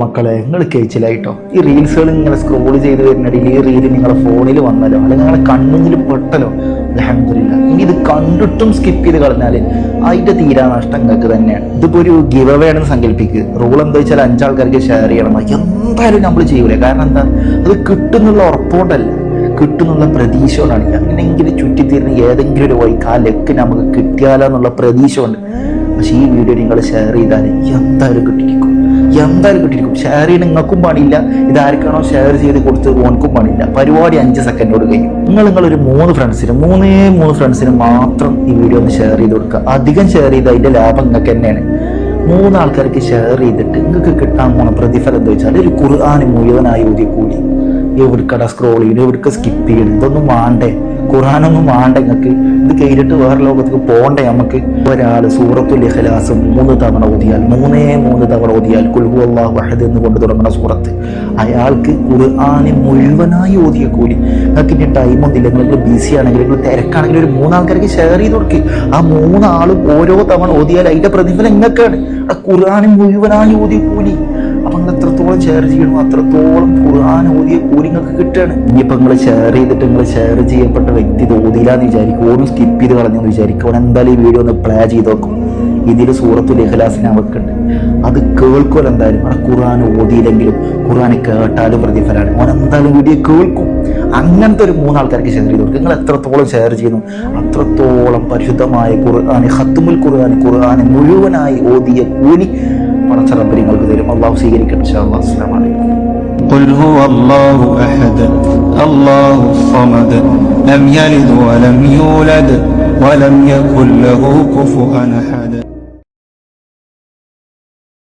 മക്കളെ, നിങ്ങൾ കഴിച്ചില്ലായിട്ടോ. ഈ റീൽസുകൾ ഇങ്ങനെ സ്ക്രോൾ ചെയ്ത് വരുന്നിടയിൽ ഈ റീല് നിങ്ങളെ ഫോണിൽ വന്നല്ലോ, അല്ലെങ്കിൽ നിങ്ങളെ കണ്ണിൽ പെട്ടല്ലോ, അൽഹംദുലില്ലാ. ഇനി ഇത് കണ്ടിട്ടും സ്കിപ്പ് ചെയ്ത് കളഞ്ഞാൽ അതിന്റെ തീരാ നഷ്ടം നിങ്ങൾക്ക് തന്നെയാണ്. ഇതിപ്പോ ഒരു ഗിവ് അവേ ആണെന്ന് സങ്കല്പിക്കുക. റൂൾ എന്താ വെച്ചാൽ 5 ആൾക്കാർക്ക് ഷെയർ ചെയ്യണം. എന്തായാലും നമ്മൾ ചെയ്യൂലേ. കാരണം എന്താ, അത് കിട്ടുന്നുള്ള ഉറപ്പോണ്ടല്ല, കിട്ടുന്നുള്ള പ്രതീക്ഷ കൊണ്ടാണ്. അങ്ങനെയെങ്കിലും ചുറ്റിത്തിരിഞ്ഞ് ഏതെങ്കിലും ഒരു വഴി കാലൊക്കെ നമുക്ക് കിട്ടിയാലെന്നുള്ള പ്രതീക്ഷ കൊണ്ട്. പക്ഷെ ഈ വീഡിയോ നിങ്ങൾ ഷെയർ ചെയ്താൽ എന്തായാലും കിട്ടിയിരിക്കും, എന്തായാലും കിട്ടിയിരിക്കും. ഷെയർ ചെയ്യണം നിങ്ങൾക്കും പാടില്ല, ഇതാർക്കാണോ ഷെയർ ചെയ്ത് കൊടുത്തത് ഓനക്കും പാടില്ല. പരിപാടി 5 സെക്കൻഡോട് കഴിയും. നിങ്ങളൊരു 3 ഫ്രണ്ട്സിനും മാത്രം ഈ വീഡിയോ ഒന്ന് ഷെയർ ചെയ്ത് കൊടുക്കുക. അധികം ഷെയർ ചെയ്ത് അതിന്റെ ലാഭം നിങ്ങൾക്ക് തന്നെയാണ്. 3 ആൾക്കാർക്ക് ഷെയർ ചെയ്തിട്ട് നിങ്ങൾക്ക് കിട്ടാൻ പോണ പ്രതിഫലം എന്താ വെച്ചാൽ ഒരു ഖുർആൻ മുഴുവനായി ഓതി കൂടി. എവിടുക്കട സ്ക്രോൾ ചെയ്ത്, എവിടുക്ക സ്കിപ്പ് ചെയ്യണം, ഇതൊന്നും വേണ്ടേ, ഖുർആനൊന്നും വേണ്ട നിങ്ങൾക്ക്. ഇത് കഴിഞ്ഞിട്ട് വേറെ ലോകത്തേക്ക് പോകണ്ടേ നമുക്ക്. ഒരാൾ സൂറത്തുൽ ഇഖ്ലാസ് 3 തവണ ഓതിയാൽ, 3 തവണ ഓതിയാൽ ഖുൽ ഹുവല്ലാഹു അഹദ് എന്ന് കൊണ്ട് തുടങ്ങുന്ന സൂറത്ത്, അയാൾക്ക് ഖുർആന് മുഴുവനായി ഓതിയ കൂലി. നിങ്ങൾക്ക് ഇനി ടൈമൊന്നുമില്ല, നിങ്ങൾ ബിസി ആണെങ്കിൽ, നിങ്ങൾ തിരക്കാണെങ്കിൽ ഒരു 3 ആൾക്കാർക്ക് ഷെയർ ചെയ്ത് കൊടുക്കുക. ആ 3 ആളും ഓരോ തവണ ഓതിയാൽ അതിന്റെ പ്രതിഫലം നിങ്ങൾക്കാണ്. ആ ഖുർആന് മുഴുവനായി ഓതിയ കൂലി. അപ്പൊ നിങ്ങൾ എത്രത്തോളം ഷെയർ ചെയ്യണോ അത്രത്തോളം ഖുർആൻ ഓതിയ കൂലി നിങ്ങൾക്ക് കിട്ടുകയാണ്. ഇനിയിപ്പോൾ നിങ്ങൾ ഷെയർ ചെയ്തിട്ട് നിങ്ങൾ ഷെയർ ചെയ്യപ്പെട്ട വ്യക്തി ഇത് ഓതിയില്ലാന്ന് വിചാരിക്കും, ഓനും സ്കിപ്പ് ചെയ്ത് കളഞ്ഞെന്ന് വിചാരിക്കും. അവൻ എന്തായാലും ഈ വീഡിയോ ഒന്ന് പ്ലേ ചെയ്ത് നോക്കും. ഇതിൽ സൂറത്തുൽ ഇഖ്ലാസിനെ അവക്കുണ്ട്, അത് കേൾക്കുമല്ലോ എന്തായാലും. അവിടെ ഖുർആൻ ഓതിയില്ലെങ്കിലും ഖുർആൻ കേട്ടാലും പ്രതിഫലമാണ്. അവൻ എന്തായാലും വീഡിയോ കേൾക്കും. അങ്ങനത്തെ ഒരു 3 ആൾക്കാർക്ക് ഷെയർ ചെയ്ത് കൊടുക്കും. നിങ്ങൾ എത്രത്തോളം ഷെയർ ചെയ്യുന്നു അത്രത്തോളം പരിശുദ്ധമായ ഖുർആൻ, ഖത്മുൽ ഖുർആൻ മുഴുവനായി ഓതിയ കൂലി പടച്ച റബ്ബ് നിങ്ങൾക്ക് തരും. അള്ളാഹു സ്വീകരിക്കട്ടെ. ഇൻഷാ അല്ലാഹ്. അസ്സലാമു അലൈക്കും. قل هو الله أحد الله الصمد لم يلد ولم يولد ولم يكن له كفوا أحد.